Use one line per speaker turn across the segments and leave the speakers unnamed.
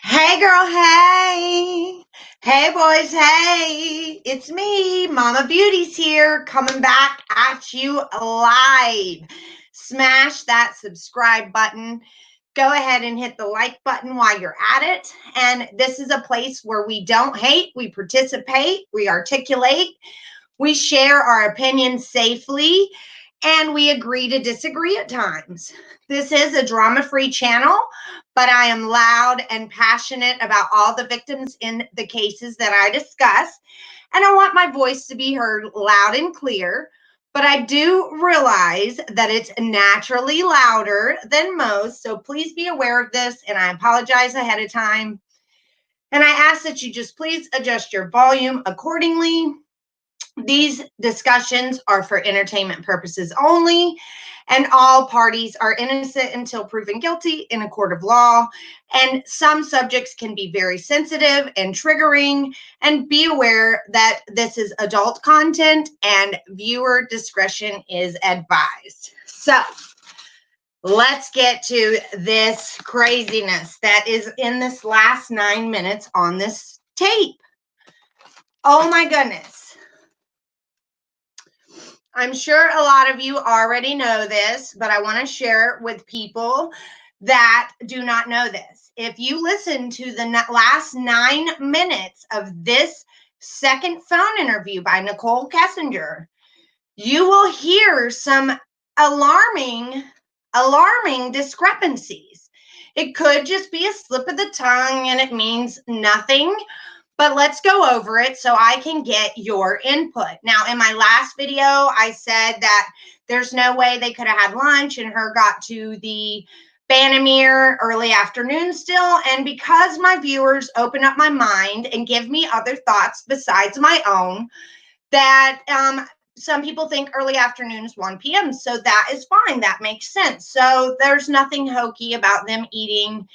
Hey girl, hey. Hey boys, hey. It's me, Mama Beauty's here, coming back at you live. Smash that subscribe button. Go ahead and hit the like button while you're at it. And this is a place where we don't hate, we participate, we articulate, we share our opinions safely, and we agree to disagree at times. This is a drama-free channel, but I am loud and passionate about all the victims in the cases that I discuss, and I want my voice to be heard loud and clear. But I do realize that it's naturally louder than most, so please be aware of this, and I apologize ahead of time. And I ask that you just please adjust your volume accordingly. These discussions are for entertainment purposes only, and all parties are innocent until proven guilty in a court of law. And some subjects can be very sensitive and triggering, and be aware that this is adult content and viewer discretion is advised. So, let's get to this craziness that is in this last 9 minutes on this tape. Oh my goodness. I'm sure a lot of you already know this, but I want to share it with people that do not know this. If you listen to the last 9 minutes of this second phone interview by Nicole Kessinger, you will hear some alarming discrepancies. It could just be a slip of the tongue and it means nothing. But let's go over it so I can get your input. Now, in my last video, I said that there's no way they could have had lunch and her got to the Bannermere early afternoon still. And because my viewers open up my mind and give me other thoughts besides my own, that some people think early afternoon is 1 p.m. So that is fine. That makes sense. So there's nothing hokey about them eating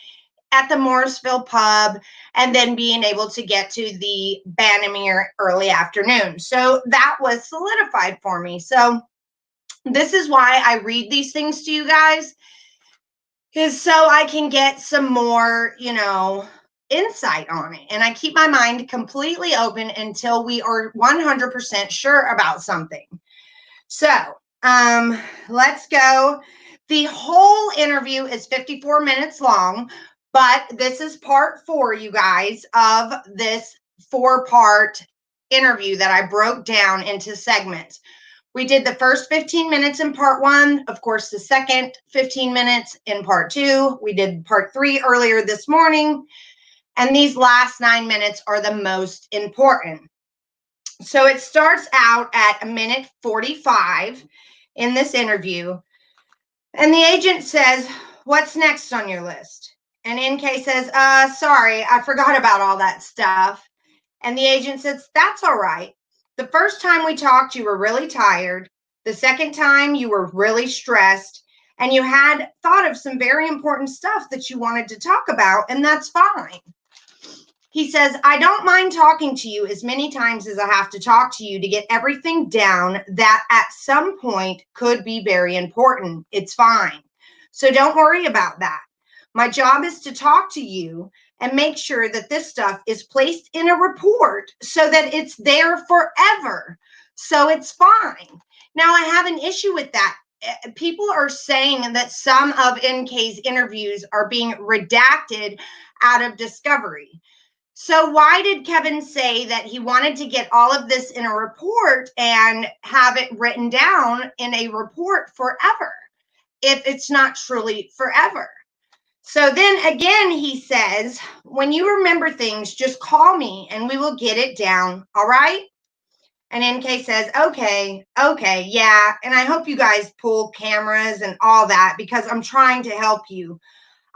at the Morrisville pub and then being able to get to the Bannermere early afternoon. So that was solidified for me. So this is why I read these things to you guys, is so I can get some more, insight on it. And I keep my mind completely open until we are 100% sure about something. So let's go. The whole interview is 54 minutes long. But this is part 4, you guys, of this 4-part interview that I broke down into segments. We did the first 15 minutes in part 1, of course, the second 15 minutes in part 2. We did part 3 earlier this morning, and these last 9 minutes are the most important. So it starts out at 1:45 in this interview, and the agent says, "What's next on your list?" And NK says, sorry, I forgot about all that stuff. And the agent says, "That's all right. The first time we talked, you were really tired. The second time, you were really stressed. And you had thought of some very important stuff that you wanted to talk about, and that's fine." He says, "I don't mind talking to you as many times as I have to talk to you to get everything down that at some point could be very important. It's fine. So don't worry about that. My job is to talk to you and make sure that this stuff is placed in a report so that it's there forever. So it's fine." Now, I have an issue with that. People are saying that some of NK's interviews are being redacted out of discovery. So why did Kevin say that he wanted to get all of this in a report and have it written down in a report forever if it's not truly forever? So then again, he says, "When you remember things, just call me and we will get it down. All right?" And NK says, okay, yeah. And I hope you guys pull cameras and all that because I'm trying to help you.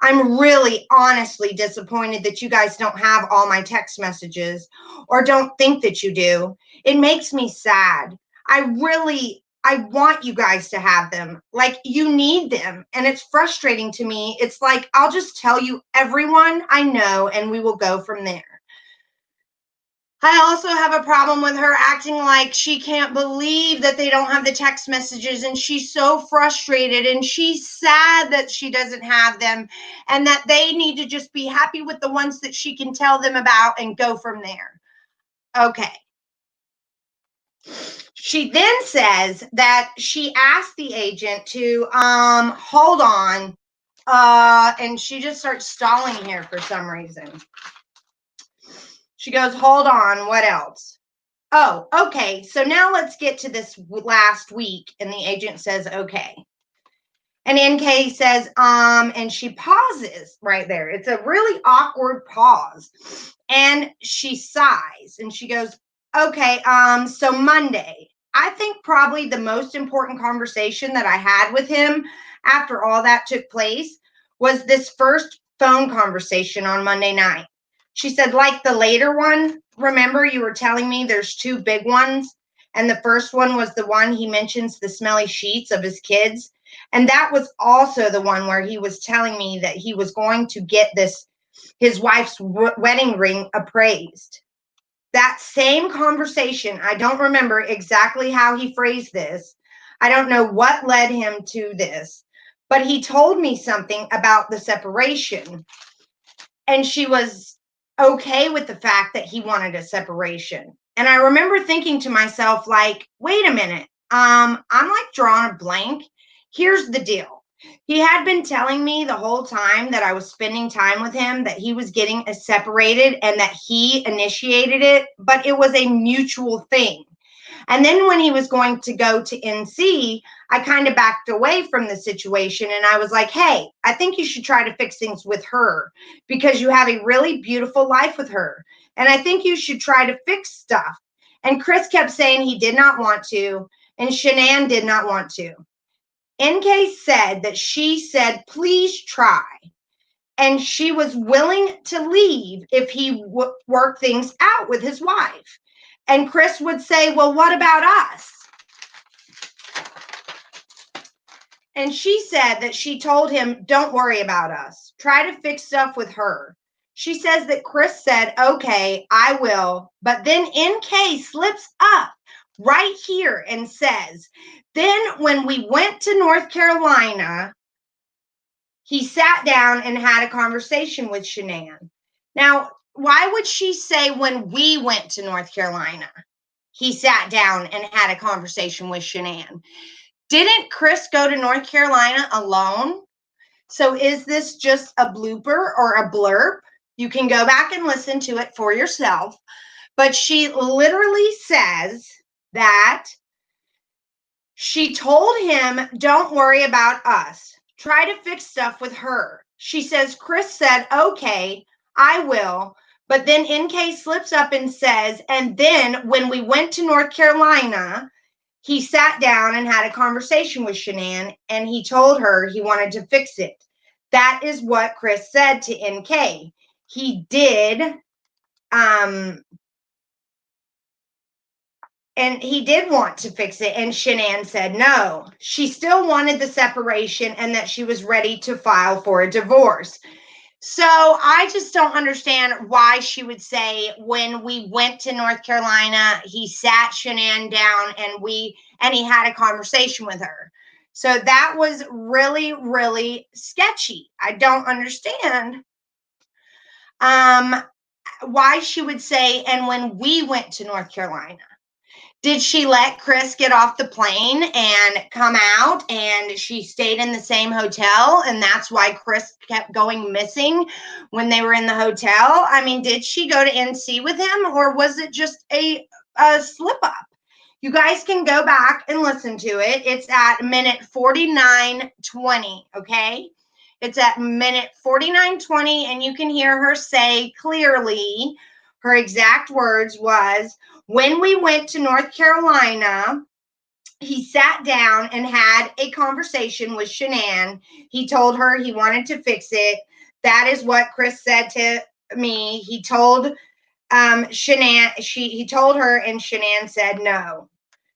I'm really honestly disappointed that you guys don't have all my text messages or don't think that you do. It makes me sad. I want you guys to have them. Like, you need them. And it's frustrating to me. It's like, I'll just tell you everyone I know and we will go from there. I also have a problem with her acting like she can't believe that they don't have the text messages, and she's so frustrated, and she's sad that she doesn't have them, and that they need to just be happy with the ones that she can tell them about and go from there. Okay. She then says that she asked the agent to hold on, and she just starts stalling here for some reason. She goes, hold on, what else? Oh, okay. So now let's get to this last week. And the agent says, okay. And NK says, and she pauses right there. It's a really awkward pause. And she sighs and she goes, okay, so Monday. I think probably the most important conversation that I had with him after all that took place was this first phone conversation on Monday night. She said, like the later one, remember you were telling me there's two big ones? And the first one was the one he mentions the smelly sheets of his kids. And that was also the one where he was telling me that he was going to get his wife's wedding ring appraised. That same conversation, I don't remember exactly how he phrased this. I don't know what led him to this, but he told me something about the separation. And she was okay with the fact that he wanted a separation. And I remember thinking to myself, like, wait a minute. I'm like drawing a blank. Here's the deal. He had been telling me the whole time that I was spending time with him that he was getting separated and that he initiated it, but it was a mutual thing. And then when he was going to go to NC, I kind of backed away from the situation and I was like, hey, I think you should try to fix things with her because you have a really beautiful life with her. And I think you should try to fix stuff. And Chris kept saying he did not want to, and Shanann did not want to. NK said that she said, please try. And she was willing to leave if he worked things out with his wife. And Chris would say, well, what about us? And she said that she told him, don't worry about us. Try to fix stuff with her. She says that Chris said, okay, I will. But then NK slips up right here and says, then when we went to North Carolina, he sat down and had a conversation with Shanann. Now, why would she say when we went to North Carolina, he sat down and had a conversation with Shanann? Didn't Chris go to North Carolina alone? So is this just a blooper or a blurb? You can go back and listen to it for yourself. But she literally says that she told him, don't worry about us. Try to fix stuff with her. She says, Chris said, okay, I will. But then NK slips up and says, and then when we went to North Carolina, he sat down and had a conversation with Shanann and he told her he wanted to fix it. That is what Chris said to NK. He did, and he did want to fix it. And Shanann said no. She still wanted the separation and that she was ready to file for a divorce. So I just don't understand why she would say when we went to North Carolina, he sat Shanann down and he had a conversation with her. So that was really, really sketchy. I don't understand why she would say, and when we went to North Carolina. Did she let Chris get off the plane and come out and she stayed in the same hotel and that's why Chris kept going missing when they were in the hotel? I mean, did she go to NC with him or was it just a slip up? You guys can go back and listen to it. It's at minute 49:20, okay? It's at minute 49:20 and you can hear her say clearly, her exact words was, when we went to North Carolina, he sat down and had a conversation with Shanann. He told her he wanted to fix it. That is what Chris said to me. He told Shanann, he told her and Shanann said no.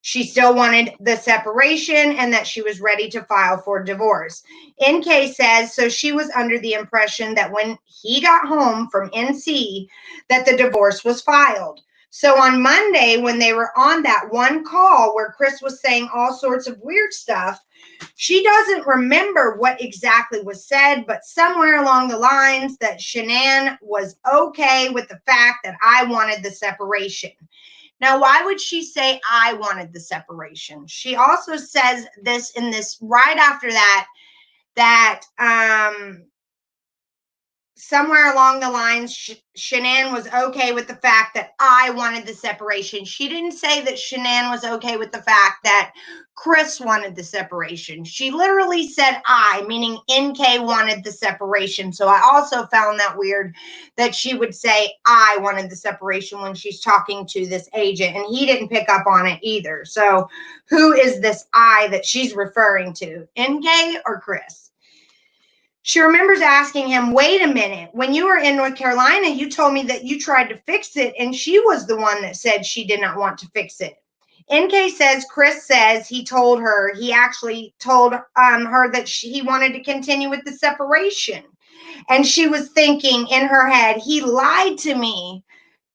She still wanted the separation and that she was ready to file for divorce. NK says, so she was under the impression that when he got home from NC that the divorce was filed. So on Monday, when they were on that one call where Chris was saying all sorts of weird stuff, she doesn't remember what exactly was said, but somewhere along the lines that Shanann was okay with the fact that I wanted the separation. Now, why would she say I wanted the separation? She also says this in this right after that, somewhere along the lines, Shanann was okay with the fact that I wanted the separation. She didn't say that Shanann was okay with the fact that Chris wanted the separation. She literally said I, meaning NK wanted the separation. So I also found that weird that she would say I wanted the separation when she's talking to this agent, and he didn't pick up on it either. So who is this I that she's referring to, NK or Chris? She remembers asking him, wait a minute, when you were in North Carolina, you told me that you tried to fix it, and she was the one that said she did not want to fix it. NK says, Chris says he told her, he actually told her that he wanted to continue with the separation. And she was thinking in her head, he lied to me.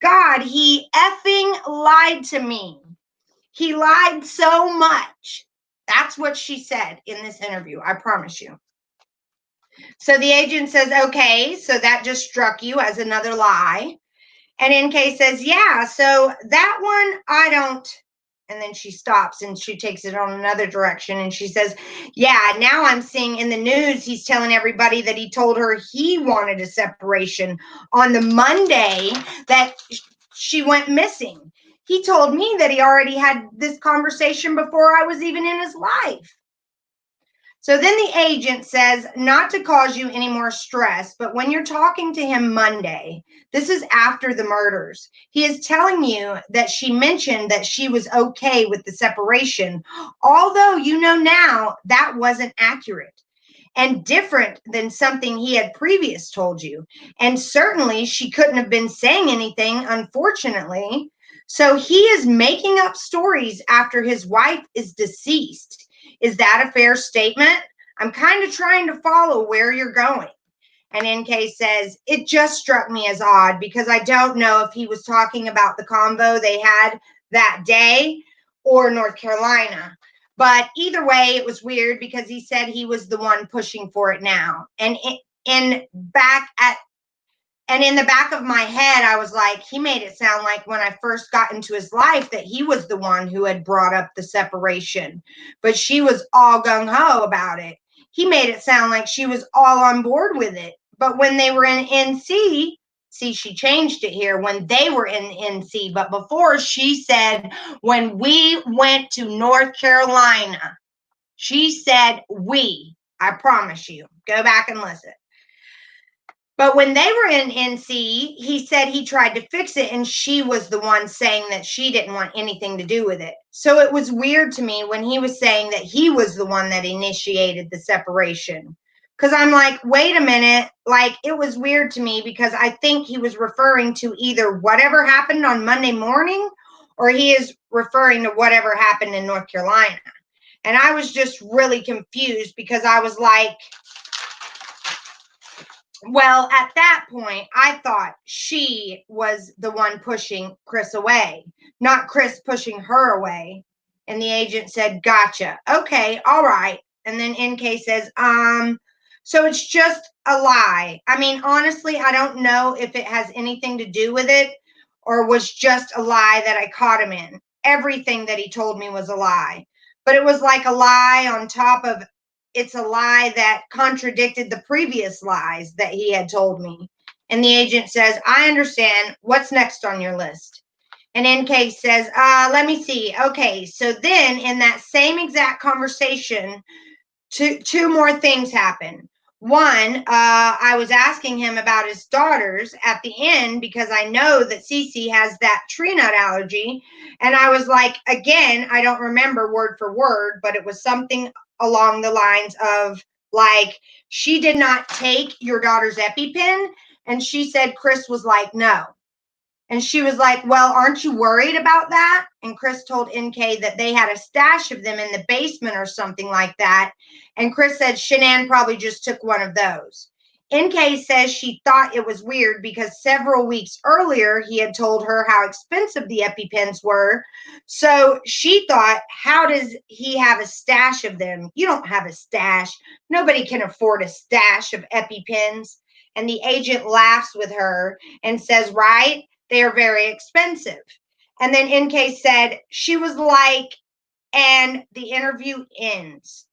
God, he effing lied to me. He lied so much. That's what she said in this interview, I promise you. So the agent says, okay, so that just struck you as another lie. And NK says, yeah, so that one, I don't. And then she stops and she takes it on another direction. And she says, yeah, now I'm seeing in the news, he's telling everybody that he told her he wanted a separation on the Monday that she went missing. He told me that he already had this conversation before I was even in his life. So then the agent says, not to cause you any more stress, but when you're talking to him Monday, this is after the murders, he is telling you that she mentioned that she was okay with the separation, although you know now that wasn't accurate and different than something he had previous told you. And certainly she couldn't have been saying anything, unfortunately. So he is making up stories after his wife is deceased. Is that a fair statement? I'm kind of trying to follow where you're going. And NK says, it just struck me as odd because I don't know if he was talking about the convo they had that day or North Carolina. But either way, it was weird because he said he was the one pushing for it now. And in the back of my head, I was like, he made it sound like when I first got into his life that he was the one who had brought up the separation, but she was all gung-ho about it. He made it sound like she was all on board with it. But when they were in NC, see, she changed it here, when they were in NC, but before she said, when we went to North Carolina, she said, we, I promise you, go back and listen. But when they were in NC, he said he tried to fix it, and she was the one saying that she didn't want anything to do with it. So it was weird to me when he was saying that he was the one that initiated the separation. Because I'm like, wait a minute. Like, it was weird to me because I think he was referring to either whatever happened on Monday morning or he is referring to whatever happened in North Carolina. And I was just really confused because I was like, well, at that point, I thought she was the one pushing Chris away, not Chris pushing her away. And the agent said, gotcha. Okay, all right. And then NK says, so it's just a lie. I mean, honestly, I don't know if it has anything to do with it or was just a lie that I caught him in. Everything that he told me was a lie. But it was like a lie on top of it's a lie that contradicted the previous lies that he had told me. And the agent says, I understand. What's next on your list? And NK says, let me see. Okay, so then in that same exact conversation, two more things happen. One, I was asking him about his daughters at the end because I know that Cece has that tree nut allergy. And I was like, again, I don't remember word for word, but it was something along the lines of like, she did not take your daughter's EpiPen. And she said, Chris was like, no. And she was like, well, aren't you worried about that? And Chris told NK that they had a stash of them in the basement or something like that. And Chris said, Shanann probably just took one of those. NK says she thought it was weird because several weeks earlier he had told her how expensive the EpiPens were. So she thought, how does he have a stash of them? You don't have a stash. Nobody can afford a stash of EpiPens. And the agent laughs with her and says, right, they are very expensive. And then NK said, she was like, and the interview ends.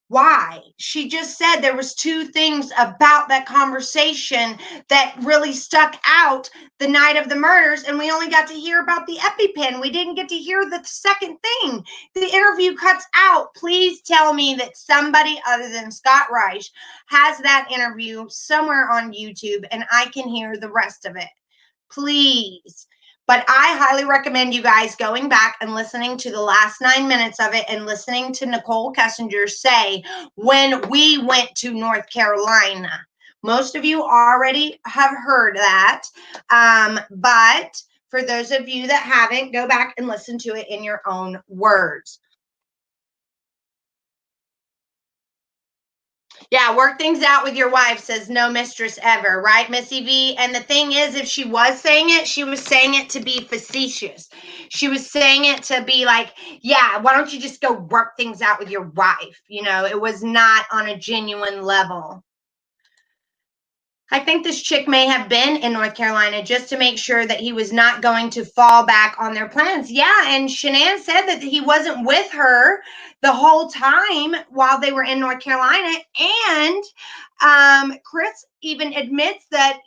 Why? She just said there was two things about that conversation that really stuck out the night of the murders, and we only got to hear about the EpiPen. We didn't get to hear the second thing. The interview cuts out. Please tell me that somebody other than Scott Reich has that interview somewhere on YouTube and I can hear the rest of it. Please. But I highly recommend you guys going back and listening to the last 9 minutes of it and listening to Nicole Kessinger say, when we went to North Carolina. Most of you already have heard that. But for those of you that haven't, go back and listen to it in your own words. Yeah, work things out with your wife, says no mistress ever, right, Missy V? And the thing is, if she was saying it, she was saying it to be facetious. She was saying it to be like, yeah, why don't you just go work things out with your wife? You know, it was not on a genuine level. I think this chick may have been in North Carolina just to make sure that he was not going to fall back on their plans. Yeah, and Shanann said that he wasn't with her the whole time while they were in North Carolina. And Chris even admits that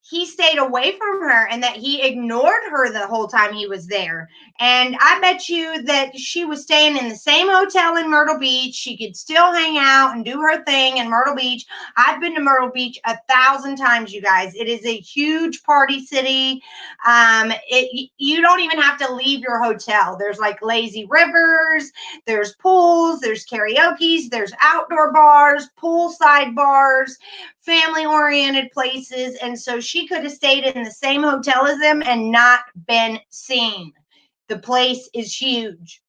he stayed away from her and that he ignored her the whole time he was there. And I bet you that she was staying in the same hotel in Myrtle Beach. She could still hang out and do her thing in Myrtle Beach. I've been to Myrtle Beach 1,000 times, you guys. It is a huge party city. You don't even have to leave your hotel. There's like lazy rivers, there's pools, there's karaoke's, there's outdoor bars, poolside bars, family-oriented places. And so she could have stayed in the same hotel as them and not been seen. The place is huge.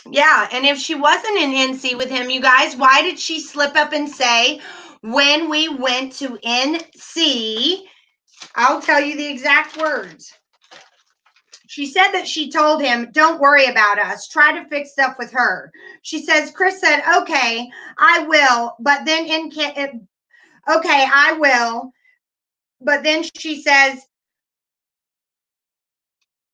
Yeah, and if she wasn't in NC with him, you guys, why did she slip up and say, when we went to NC, I'll tell you the exact words. She said that she told him, don't worry about us. Try to fix stuff with her. She says, Chris said, okay, I will. But then okay, I will. But then she says,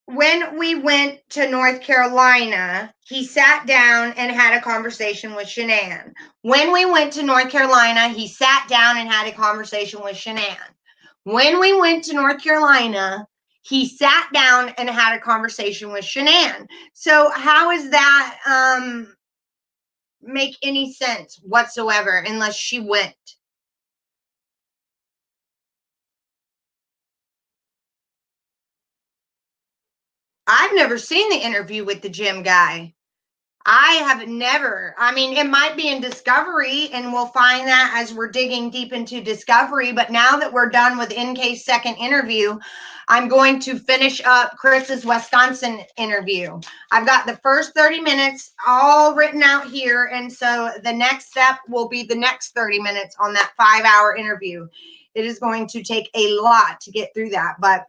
when we went to North Carolina, he sat down and had a conversation with Shanann. When we went to North Carolina, he sat down and had a conversation with Shanann. When we went to North Carolina, he sat down and had a conversation with Shanann. So how does that make any sense whatsoever unless she went? I've never seen the interview with the gym guy. I have never. I mean, it might be in Discovery, and we'll find that as we're digging deep into Discovery. But now that we're done with NK's second interview, I'm going to finish up Chris's Wisconsin interview. I've got the first 30 minutes all written out here. And so the next step will be the next 30 minutes on that 5-hour interview. It is going to take a lot to get through that, but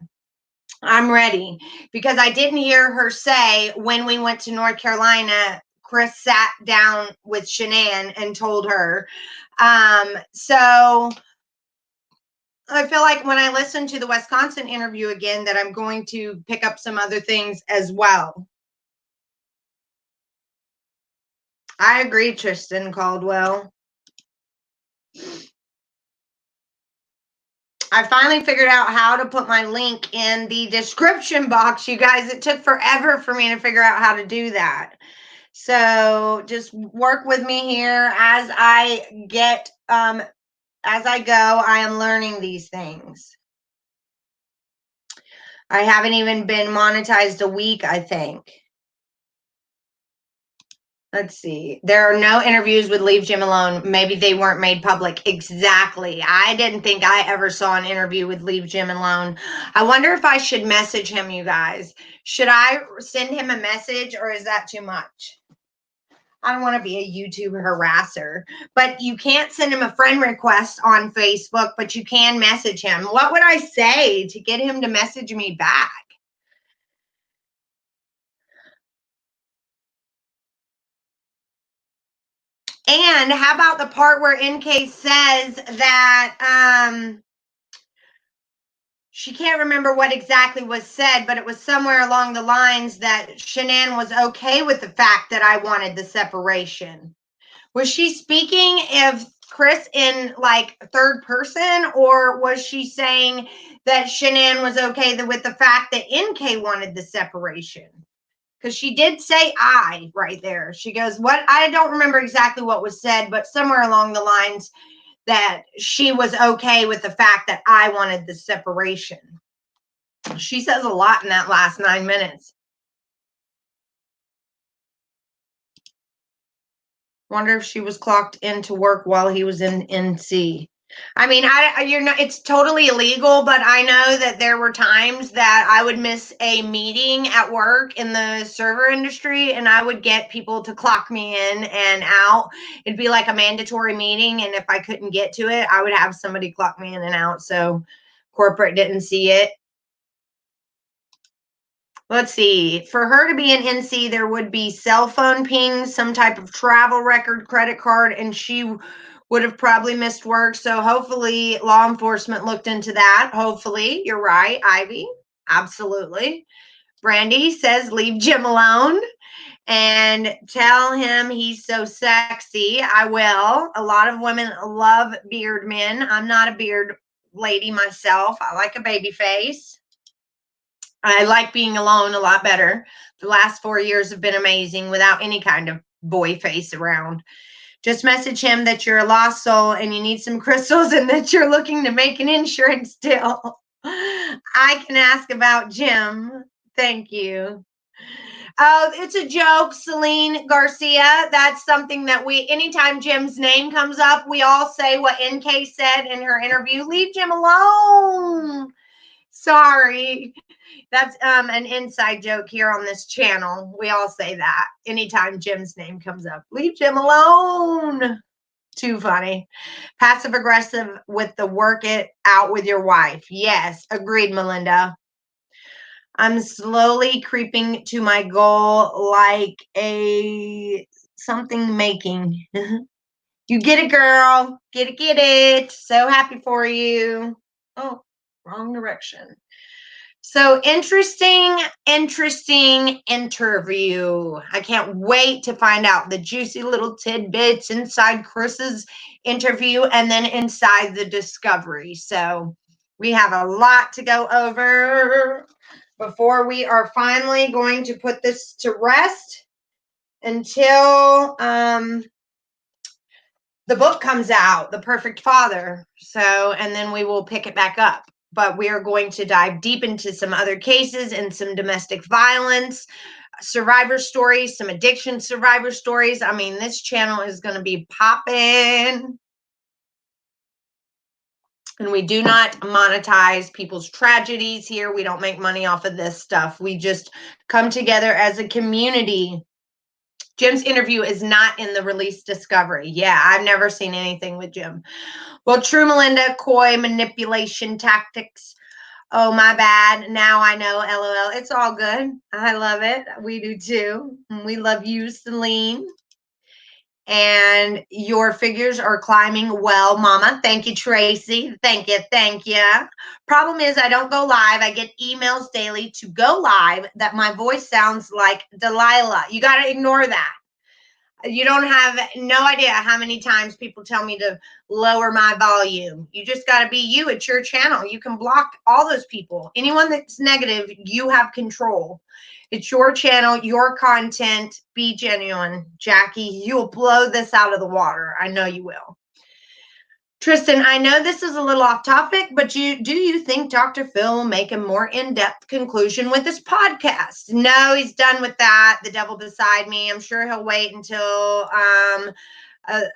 I'm ready, because I didn't hear her say when we went to North Carolina, Chris sat down with Shanann and told her. So I feel like when I listen to the Wisconsin interview again, that I'm going to pick up some other things as well. I agree, Tristan Caldwell. I finally figured out how to put my link in the description box, you guys. It took forever for me to figure out how to do that. So just work with me here as I get, as I go, I am learning these things. I haven't even been monetized a week, I think. Let's see. There are no interviews with Leave Jim Alone. Maybe they weren't made public. Exactly. I didn't think I ever saw an interview with Leave Jim Alone. I wonder if I should message him, you guys. Should I send him a message, or is that too much? I don't want to be a YouTube harasser, but you can't send him a friend request on Facebook, but you can message him. What would I say to get him to message me back? And how about the part where NK says that she can't remember what exactly was said, but it was somewhere along the lines that Shanann was okay with the fact that I wanted the separation. Was she speaking of Chris in like third person, or was she saying that Shanann was okay with the fact that NK wanted the separation? Because she did say I right there. She goes, what? I don't remember exactly what was said, but somewhere along the lines that she was okay with the fact that I wanted the separation. She says a lot in that last 9 minutes. Wonder if she was clocked into work while he was in NC. I mean, you're not, it's totally illegal, but I know that there were times that I would miss a meeting at work in the server industry and I would get people to clock me in and out. It'd be like a mandatory meeting. And if I couldn't get to it, I would have somebody clock me in and out. So corporate didn't see it. Let's see. For her to be an NC, there would be cell phone pings, some type of travel record, credit card, and she would have probably missed work. So hopefully law enforcement looked into that. Hopefully. You're right, Ivy. Absolutely. Brandy says, leave Jim alone and tell him he's so sexy. I will. A lot of women love beard men. I'm not a beard lady myself. I like a baby face. I like being alone a lot better. The last 4 years have been amazing without any kind of boy face around. Just message him that you're a lost soul and you need some crystals and that you're looking to make an insurance deal. I can ask about Jim. Thank you. Oh, it's a joke, Celine Garcia. That's something that anytime Jim's name comes up, we all say what NK said in her interview, leave Jim alone. Sorry. That's an inside joke here on this channel. We all say that anytime Jim's name comes up. Leave Jim alone. Too funny. Passive aggressive with the work it out with your wife. Yes, agreed, Melinda. I'm slowly creeping to my goal like a something making. You get it, girl. Get it. So happy for you. Oh, wrong direction. So interesting interview. I can't wait to find out the juicy little tidbits inside Chris's interview and then inside the discovery. So we have a lot to go over before we are finally going to put this to rest until the book comes out, The Perfect Father. So, and then we will pick it back up. But we are going to dive deep into some other cases and some domestic violence survivor stories, some addiction survivor stories. I mean, this channel is going to be popping. And we do not monetize people's tragedies here. We don't make money off of this stuff. We just come together as a community. Jim's interview is not in the release discovery. Yeah, I've never seen anything with Jim. Well, true, Melinda, coy manipulation tactics. Oh, my bad. Now I know, LOL. It's all good. I love it. We do too. We love you, Celine. And your figures are climbing well, Mama. Thank you, Tracy. Thank you. Thank you. Problem is, I don't go live. I get emails daily to go live that my voice sounds like Delilah. You got to ignore that. You don't have no idea how many times people tell me to lower my volume. You just got to be you. It's your channel. You can block all those people. Anyone that's negative, you have control. It's your channel, your content. Be genuine, Jackie. You'll blow this out of the water. I know you will. Tristan, I know this is a little off topic, but do you think Dr. Phil will make a more in-depth conclusion with this podcast? No, he's done with that. The Devil Beside Me. I'm sure he'll wait until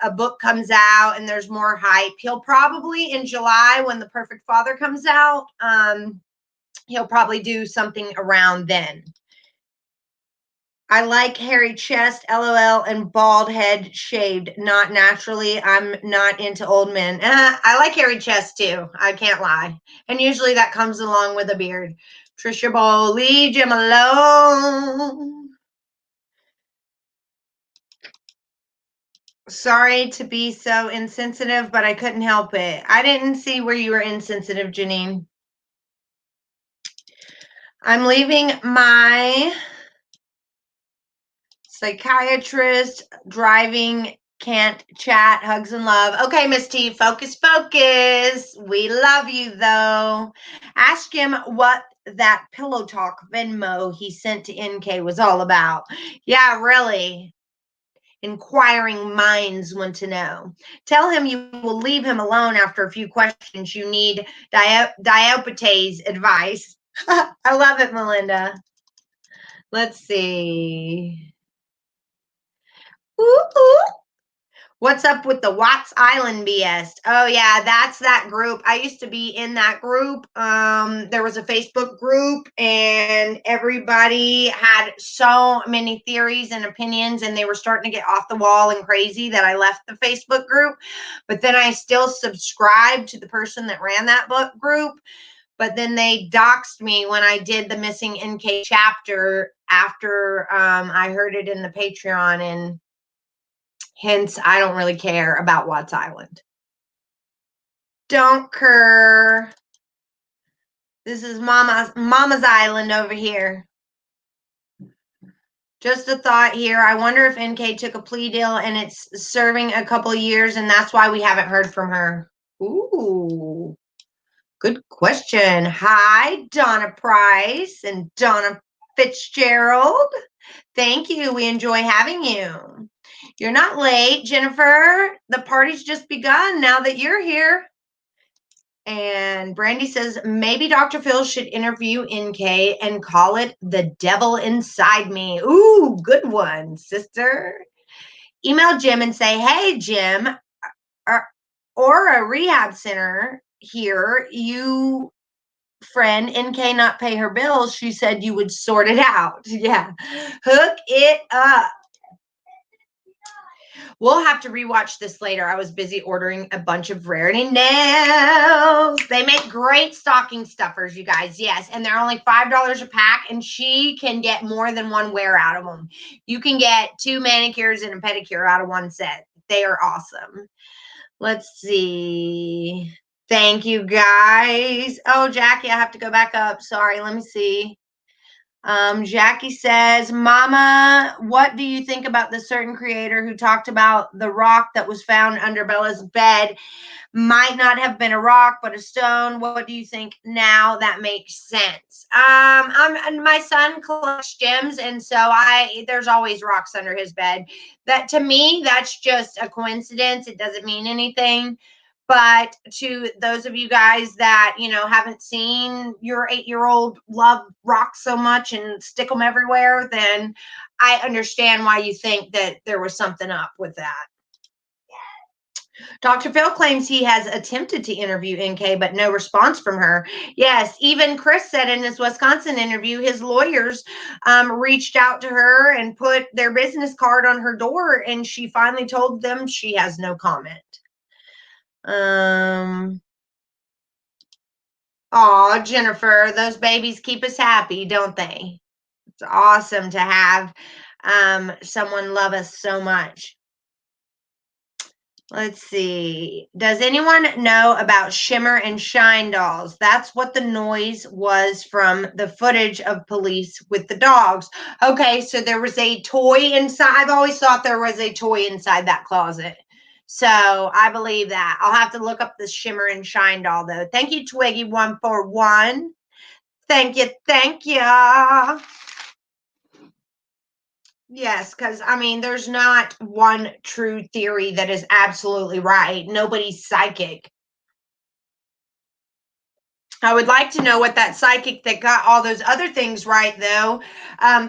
a book comes out and there's more hype. He'll probably in July when The Perfect Father comes out, he'll probably do something around then. I like hairy chest, LOL, and bald head shaved, not naturally. I'm not into old men. I like hairy chest too. I can't lie. And usually that comes along with a beard. Trisha Bowl, leave Jim alone. Sorry to be so insensitive, but I couldn't help it. I didn't see where you were insensitive, Janine. I'm leaving my psychiatrist, driving, can't chat, hugs and love. Okay, Miss T, focus, focus. We love you though. Ask him what that pillow talk Venmo he sent to NK was all about. Yeah, really. Inquiring minds want to know. Tell him you will leave him alone after a few questions. You need diabetes advice. I love it, Melinda. Let's see. Ooh, ooh. What's up with the Watts Island BS? Oh yeah, that's that group. I used to be in that group. There was a Facebook group and everybody had so many theories and opinions and they were starting to get off the wall and crazy that I left the Facebook group. But then I still subscribed to the person that ran that book group. But then they doxed me when I did the missing NK chapter after I heard it in the Patreon, and hence, I don't really care about Watts Island. Don't cur. This is Mama's Island over here. Just a thought here. I wonder if NK took a plea deal and it's serving a couple of years, and that's why we haven't heard from her. Ooh, good question. Hi, Donna Price and Donna Fitzgerald. Thank you. We enjoy having you. You're not late, Jennifer. The party's just begun now that you're here. And Brandy says, maybe Dr. Phil should interview NK and call it The Devil Inside Me. Ooh, good one, sister. Email Jim and say, hey, Jim, or a rehab center here, you friend NK not pay her bills. She said you would sort it out. Yeah. Hook it up. We'll have to rewatch this later. I was busy ordering a bunch of Rarity nails. They make great stocking stuffers, you guys. Yes, and they're only $5 a pack, and she can get more than one wear out of them. You can get 2 manicures and a pedicure out of one set. They are awesome. Let's see. Thank you, guys. Oh, Jackie, I have to go back up. Sorry, let me see. Jackie says, Mama, what do you think about the certain creator who talked about the rock that was found under Bella's bed might not have been a rock, but a stone? What do you think now? That makes sense. My son collects gems, and so there's always rocks under his bed. That to me, that's just a coincidence. It doesn't mean anything. But to those of you guys that, haven't seen your 8-year-old love rocks so much and stick them everywhere, then I understand why you think that there was something up with that. Dr. Phil claims he has attempted to interview NK, but no response from her. Yes, even Chris said in his Wisconsin interview, his lawyers reached out to her and put their business card on her door, and she finally told them she has no comment. Oh, Jennifer, those babies keep us happy, don't they? It's awesome to have someone love us so much. Let's see. Does anyone know about Shimmer and Shine dolls? That's what the noise was from the footage of police with the dogs. Okay, so there was a toy inside. I've always thought there was a toy inside that closet. So I believe that. I'll have to look up the Shimmer and Shine doll, though. Thank you, Twiggy141. Thank you. Thank you. Yes, because there's not one true theory that is absolutely right. Nobody's psychic. I would like to know what that psychic that got all those other things right, though,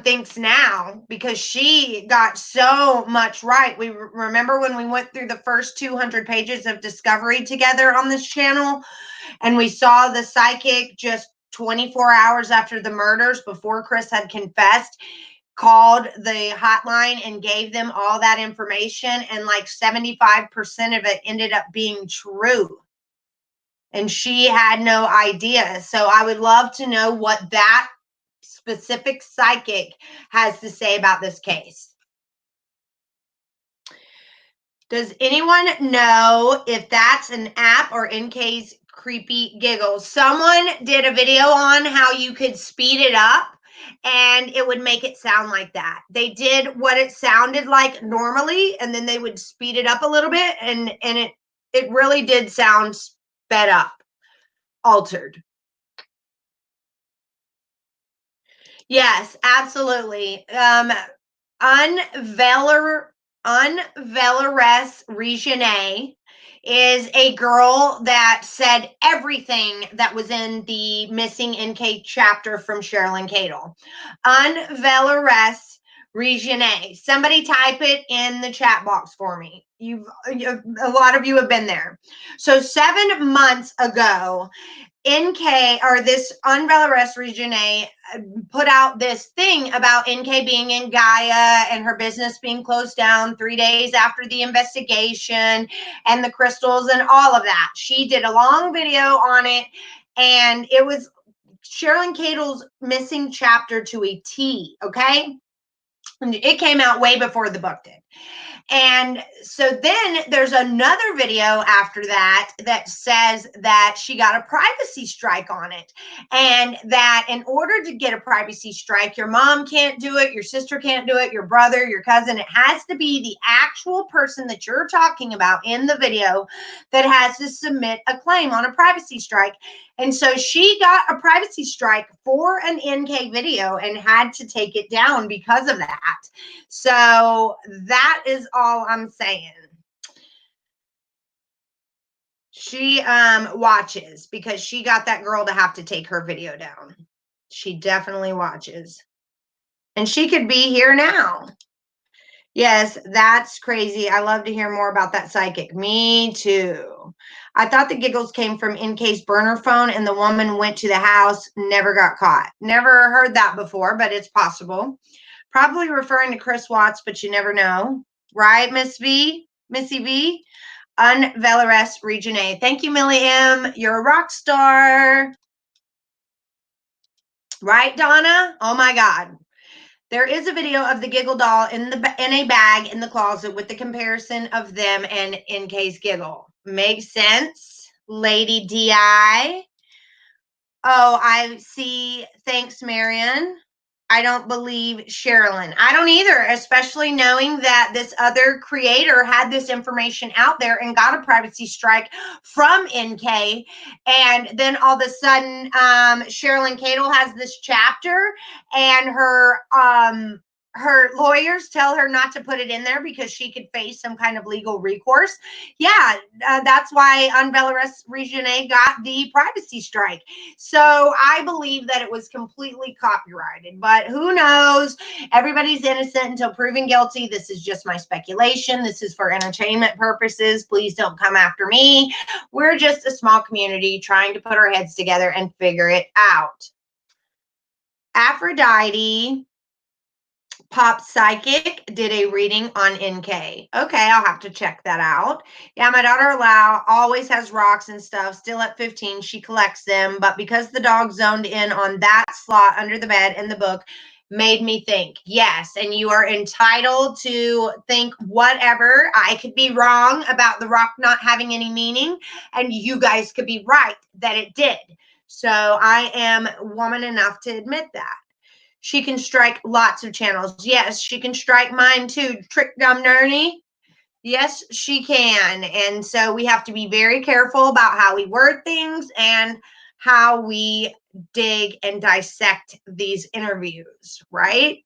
thinks now, because she got so much right. We remember when we went through the first 200 pages of discovery together on this channel, and we saw the psychic just 24 hours after the murders, before Chris had confessed. called the hotline and gave them all that information, and like 75% of it ended up being true. And she had no idea. So I would love to know what that specific psychic has to say about this case. Does anyone know if that's an app or NK's creepy giggles? Someone did a video on how you could speed it up and it would make it sound like that. They did what it sounded like normally, and then they would speed it up a little bit, and it really did sound sped up, altered. Yes, absolutely. Unveiler Unveilores Regine is a girl that said everything that was in the missing NK chapter from Sherilyn Cadle. Unveilores Regine. Somebody type it in the chat box for me. A lot of you have been there. So 7 months ago, NK, or this Unveilores Regine, put out this thing about NK being in Gaia and her business being closed down 3 days after the investigation and the crystals and all of that. She did a long video on it, and it was Sherilyn Cadle's missing chapter to a T, okay? And it came out way before the book did. And so then there's another video after that that says that she got a privacy strike on it, and that in order to get a privacy strike, your mom can't do it, your sister can't do it, your brother, your cousin. It has to be the actual person that you're talking about in the video that has to submit a claim on a privacy strike. And so she got a privacy strike for an NK video and had to take it down because of that. So that is all I'm saying. She watches because she got that girl to have to take her video down. She definitely watches. And she could be here now. Yes, that's crazy. I love to hear more about that psychic. Me too. I thought the giggles came from NK's burner phone and the woman went to the house, never got caught. Never heard that before, but it's possible. Probably referring to Chris Watts, but you never know. Right, Miss V? Missy V? Unveilores Regine. Thank you, Millie M. You're a rock star. Right, Donna? Oh my God. There is a video of the giggle doll in a bag in the closet with the comparison of them and NK's giggle. Makes sense, Lady DI. Oh, I see. Thanks, Marion. I don't believe Sherilyn. I don't either, especially knowing that this other creator had this information out there and got a privacy strike from NK. And then all of a sudden, Sherilyn Cadle has this chapter, and her lawyers tell her not to put it in there because she could face some kind of legal recourse. Yeah, that's why Unveilores Regine got the privacy strike. So I believe that it was completely copyrighted, but who knows? Everybody's innocent until proven guilty. This is just my speculation. This is for entertainment purposes. Please don't come after me. We're just a small community trying to put our heads together and figure it out. Aphrodite Pop Psychic did a reading on NK. Okay, I'll have to check that out. Yeah, my daughter Lau always has rocks and stuff. Still at 15, she collects them. But because the dog zoned in on that slot under the bed in the book, made me think. Yes, and you are entitled to think whatever. I could be wrong about the rock not having any meaning, and you guys could be right that it did. So I am woman enough to admit that. She can strike lots of channels. Yes, she can strike mine too. Trick Dumb Nerney. Yes, she can. And so we have to be very careful about how we word things and how we dig and dissect these interviews, right?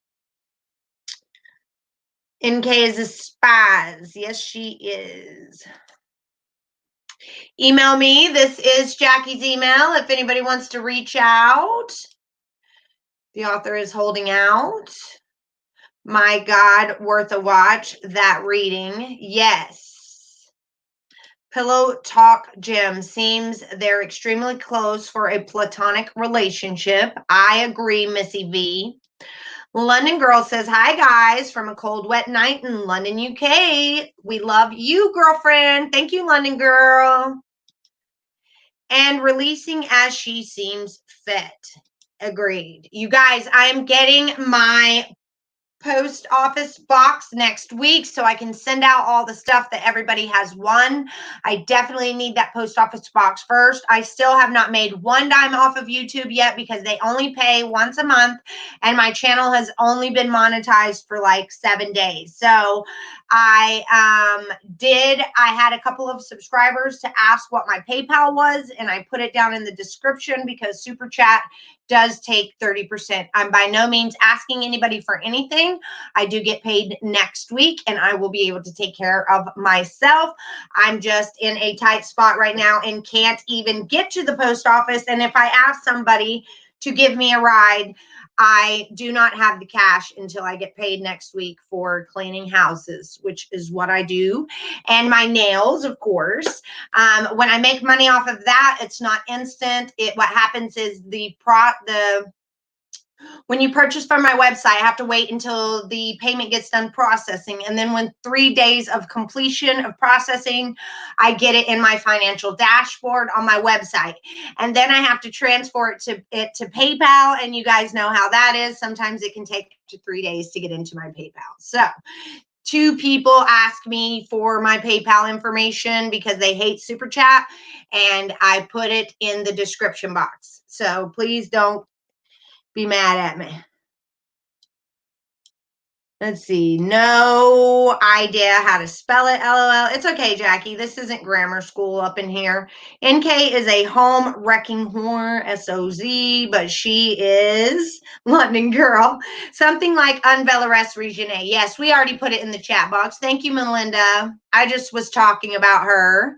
NK is a spaz. Yes, she is. Email me. This is Jackie's email if anybody wants to reach out. The author is holding out. My God, worth a watch. That reading. Yes. Pillow Talk Gym seems they're extremely close for a platonic relationship. I agree, Missy V. London Girl says, hi guys, from a cold, wet night in London, UK. We love you, girlfriend. Thank you, London Girl. And releasing as she seems fit. Agreed. You guys, I'm getting my post office box next week so I can send out all the stuff that everybody has won. I definitely need that post office box first. I still have not made one dime off of YouTube yet because they only pay once a month and my channel has only been monetized for like 7 days. So I had a couple of subscribers to ask what my PayPal was, and I put it down in the description because Super Chat does take 30%. I'm by no means asking anybody for anything. I do get paid next week and I will be able to take care of myself. I'm just in a tight spot right now and can't even get to the post office. And if I ask somebody to give me a ride, I do not have the cash until I get paid next week for cleaning houses, which is what I do. And my nails, of course. When I make money off of that, it's not instant. What happens is when you purchase from my website, I have to wait until the payment gets done processing. And then when 3 days of completion of processing, I get it in my financial dashboard on my website. And then I have to transfer it to PayPal. And you guys know how that is. Sometimes it can take up to 3 days to get into my PayPal. So 2 people ask me for my PayPal information because they hate Super Chat, and I put it in the description box. So please don't be mad at me. Let's see. No idea how to spell it. LOL. It's okay, Jackie. This isn't grammar school up in here. NK is a home wrecking whore, SOZ, but she is London Girl. Something like Unvelares Regine. Yes, we already put it in the chat box. Thank you, Melinda. I just was talking about her.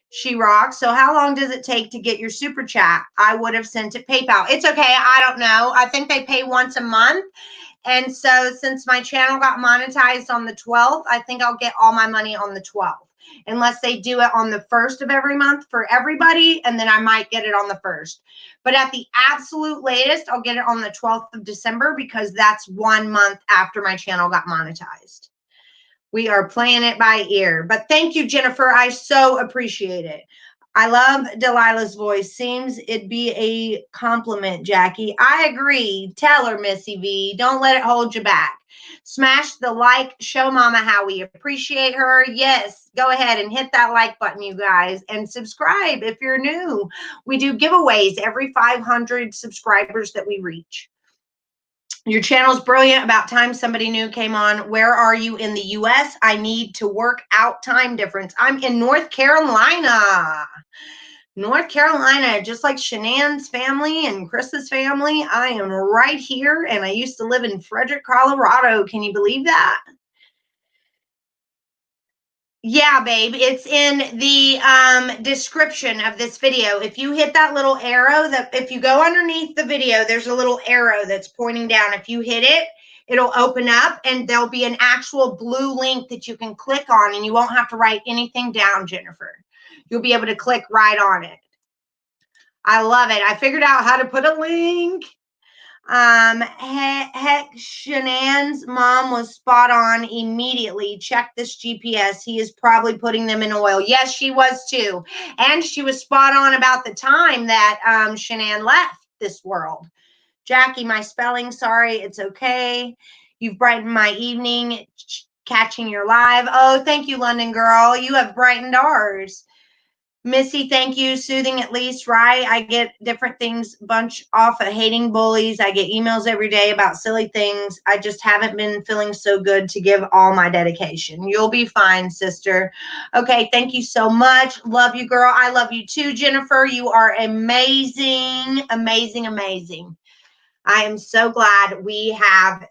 She rocks. So how long does it take to get your super chat? I would have sent it PayPal. It's okay. I don't know. I think they pay once a month. And so since my channel got monetized on the 12th, I think I'll get all my money on the 12th. Unless they do it on the 1st of every month for everybody, and then I might get it on the 1st. But at the absolute latest, I'll get it on the 12th of December because that's 1 month after my channel got monetized. We are playing it by ear. But thank you, Jennifer. I so appreciate it. I love Delilah's voice. Seems it'd be a compliment, Jackie. I agree. Tell her, Missy V. Don't let it hold you back. Smash the like. Show Mama how we appreciate her. Yes, go ahead and hit that like button, you guys. And subscribe if you're new. We do giveaways every 500 subscribers that we reach. Your channel's brilliant. About time somebody new came on. Where are you in the US? I need to work out time difference. I'm in North Carolina. North Carolina, just like Shanann's family and Chris's family. I am right here, and I used to live in Frederick, Colorado. Can you believe that? Yeah, babe, it's in the description of this video. If you hit that little arrow, if you go underneath the video, there's a little arrow that's pointing down. If you hit it, it'll open up and there'll be an actual blue link that you can click on, and you won't have to write anything down, Jennifer. You'll be able to click right on it. I love it. I figured out how to put a link. Heck, Shanann's mom was spot on immediately. Check this GPS. He is probably putting them in oil. Yes, she was too. And she was spot on about the time that Shanann left this world. Jackie, my spelling, sorry, it's okay. You've brightened my evening catching your live. Oh, thank you, London Girl. You have brightened ours. Missy, thank you. Soothing at least, right? I get different things bunch off of hating bullies. I get emails every day about silly things. I just haven't been feeling so good to give all my dedication. You'll be fine, sister. Okay, thank you so much. Love you, girl. I love you too, Jennifer. You are amazing, amazing, amazing. I am so glad we have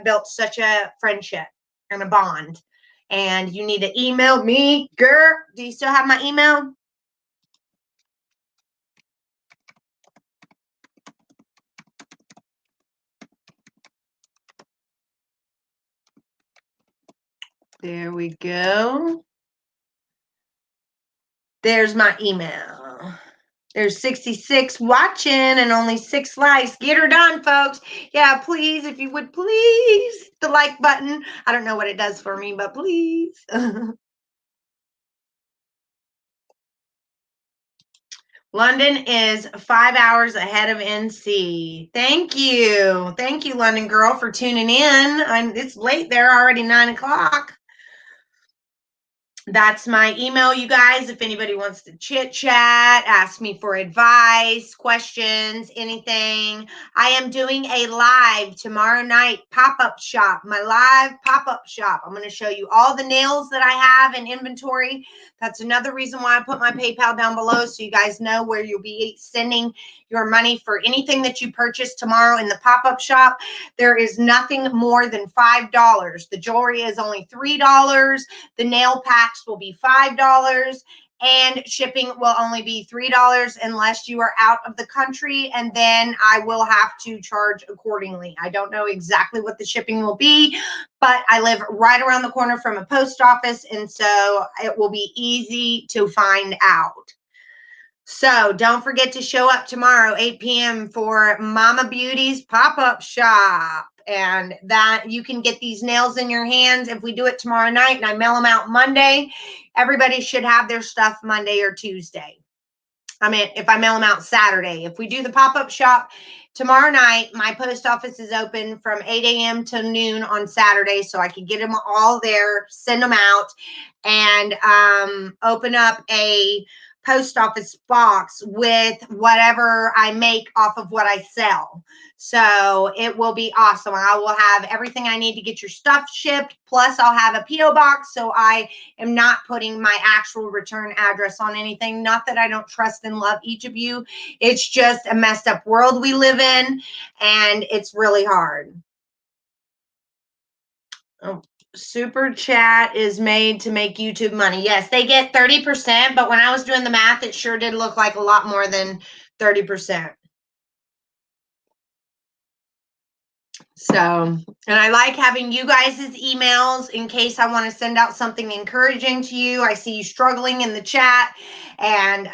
built such a friendship and a bond. And you need to email me, girl. Do you still have my email? There we go. There's my email. There's 66 watching and only 6 likes. Get her done, folks. Yeah, please, if you would please, the like button. I don't know what it does for me, but please. London is 5 hours ahead of NC. Thank you. Thank you, London girl, for tuning in. It's late there, already 9 o'clock. That's my email, you guys. If anybody wants to chit chat, ask me for advice, questions, anything. I am doing a live tomorrow night pop-up shop, my live pop-up shop. I'm going to show you all the nails that I have in inventory. That's another reason why I put my PayPal down below, so you guys know where you'll be sending your money for anything that you purchase tomorrow in the pop-up shop. There is nothing more than $5. The jewelry is only $3. The nail packs will be $5, and shipping will only be $3 unless you are out of the country, and then I will have to charge accordingly. I don't know exactly what the shipping will be, but I live right around the corner from a post office, and so it will be easy to find out. So don't forget to show up tomorrow, 8 p.m. for Mama Beauty's pop-up shop. And that you can get these nails in your hands. If we do it tomorrow night and I mail them out Monday, everybody should have their stuff Monday or Tuesday. I mean, if I mail them out Saturday. If we do the pop-up shop tomorrow night, my post office is open from 8 a.m. to noon on Saturday, so I can get them all there, send them out, and open up a post office box with whatever I make off of what I sell. So it will be awesome. I will have everything I need to get your stuff shipped. Plus, I'll have a P.O. box, so I am not putting my actual return address on anything. Not that I don't trust and love each of you. It's just a messed up world we live in, and it's really hard. Oh, super chat is made to make YouTube money. Yes, they get 30%, but when I was doing the math, it sure did look like a lot more than 30%. So, and I like having you guys' emails in case I want to send out something encouraging to you. I see you struggling in the chat, and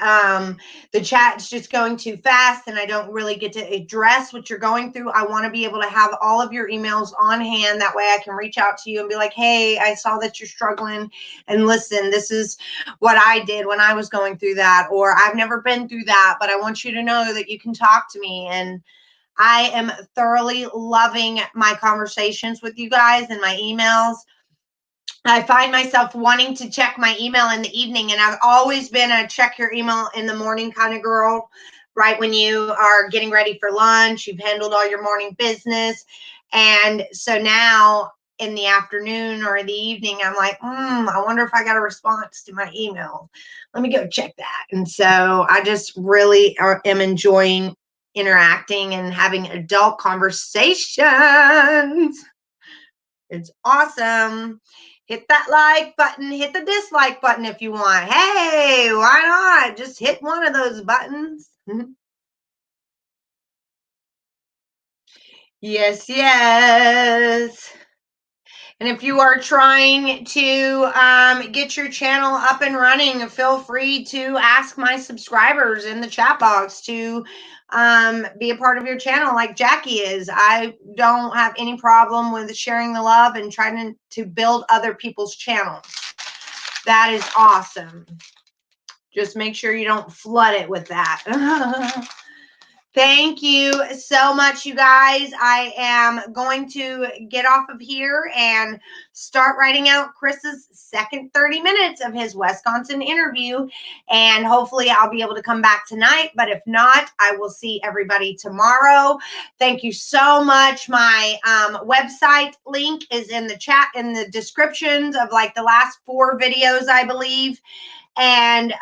the chat's just going too fast, and I don't really get to address what you're going through. I want to be able to have all of your emails on hand. That way I can reach out to you and be like, hey, I saw that you're struggling, and listen, this is what I did when I was going through that, or I've never been through that, but I want you to know that you can talk to me. And I am thoroughly loving my conversations with you guys and my emails. I find myself wanting to check my email in the evening, and I've always been a check your email in the morning kind of girl, right when you are getting ready for lunch, you've handled all your morning business. And so now in the afternoon or in the evening, I'm like, I wonder if I got a response to my email. Let me go check that. And so I just really am enjoying interacting and having adult conversations. It's awesome. Hit that like button, hit the dislike button if you want. Hey, why not? Just hit one of those buttons. Yes, yes. And if you are trying to get your channel up and running, feel free to ask my subscribers in the chat box to be a part of your channel like Jackie is. I don't have any problem with sharing the love and trying to build other people's channels. That is awesome. Just make sure you don't flood it with that. Thank you so much, you guys. I am going to get off of here and start writing out Chris's second 30 minutes of his Wisconsin interview. And hopefully I'll be able to come back tonight. But if not, I will see everybody tomorrow. Thank you so much. My website link is in the chat, in the descriptions of like the last 4 videos, I believe. And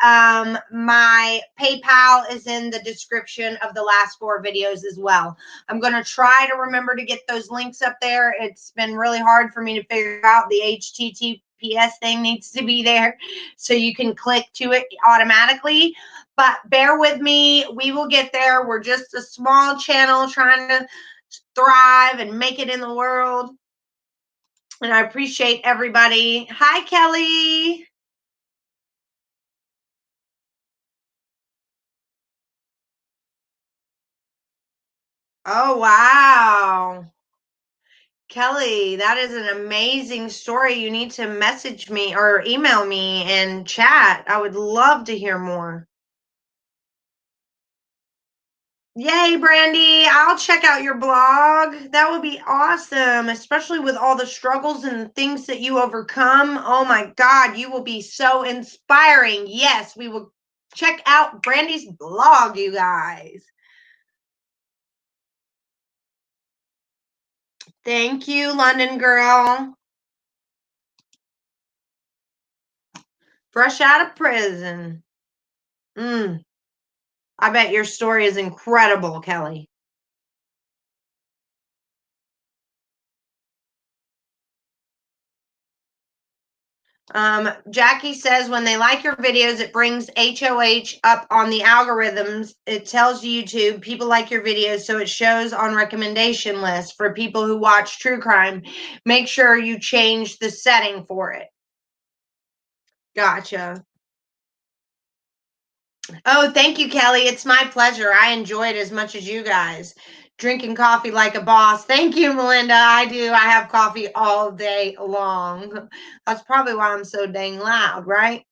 my PayPal is in the description of the last 4 videos as well. I'm going to try to remember to get those links up there. It's been really hard for me to figure out. The HTTPS thing needs to be there so you can click to it automatically. But bear with me. We will get there. We're just a small channel trying to thrive and make it in the world. And I appreciate everybody. Hi, Kelly. Oh, wow. Kelly, that is an amazing story. You need to message me or email me and chat. I would love to hear more. Yay, Brandy. I'll check out your blog. That would be awesome, especially with all the struggles and things that you overcome. Oh my God, you will be so inspiring. Yes, we will check out Brandy's blog, you guys. Thank you, London girl. Fresh out of prison. Mm, I bet your story is incredible, Kelly. Jackie says when they like your videos, it brings HOH up on the algorithms. It tells YouTube people like your videos, so it shows on recommendation lists for people who watch true crime. Make sure you change the setting for it. Gotcha. Oh, thank you, Kelly. It's my pleasure. I enjoy it as much as you guys. Drinking coffee like a boss. Thank you, Melinda. I do. I have coffee all day long. That's probably why I'm so dang loud, right?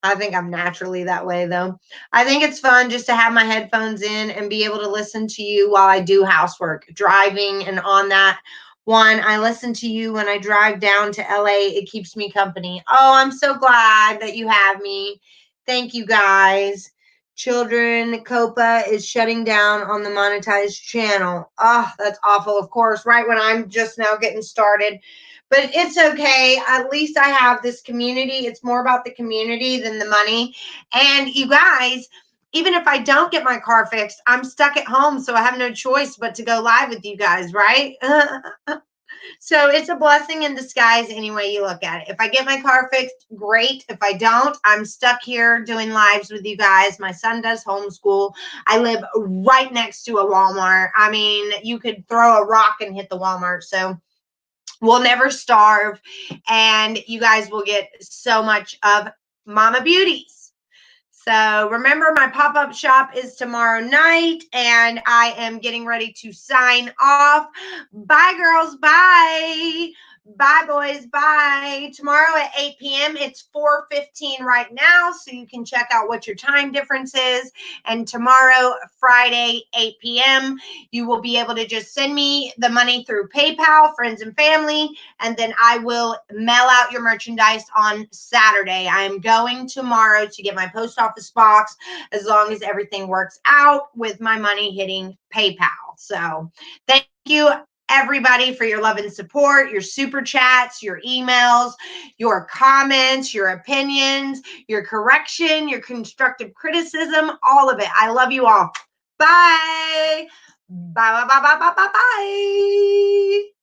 I think I'm naturally that way, though. I think it's fun just to have my headphones in and be able to listen to you while I do housework, driving, and on that one. I listen to you when I drive down to LA. It keeps me company. Oh, I'm so glad that you have me. Thank you, guys. Children, Copa is shutting down on the monetized channel. Oh, that's awful. Of course, right when I'm just now getting started. But it's okay. At least I have this community. It's more about the community than the money. And you guys, even if I don't get my car fixed, I'm stuck at home. So I have no choice but to go live with you guys, right? So it's a blessing in disguise any way you look at it. If I get my car fixed, great. If I don't, I'm stuck here doing lives with you guys. My son does homeschool. I live right next to a Walmart. I mean, you could throw a rock and hit the Walmart. So we'll never starve, and you guys will get so much of Mama Beauties. So remember, my pop-up shop is tomorrow night, and I am getting ready to sign off. Bye, girls. Bye. Bye, boys. Bye. Tomorrow at 8 p.m. It's 4:15 right now, so you can check out what your time difference is. And tomorrow, Friday, 8 p.m., you will be able to just send me the money through PayPal, friends and family, and then I will mail out your merchandise on Saturday. I am going tomorrow to get my post office box as long as everything works out with my money hitting PayPal. So thank you, everybody, for your love and support, your super chats, your emails, your comments, your opinions, your correction, your constructive criticism, all of it. I love you all. Bye. Bye, bye, bye, bye, bye, bye, bye.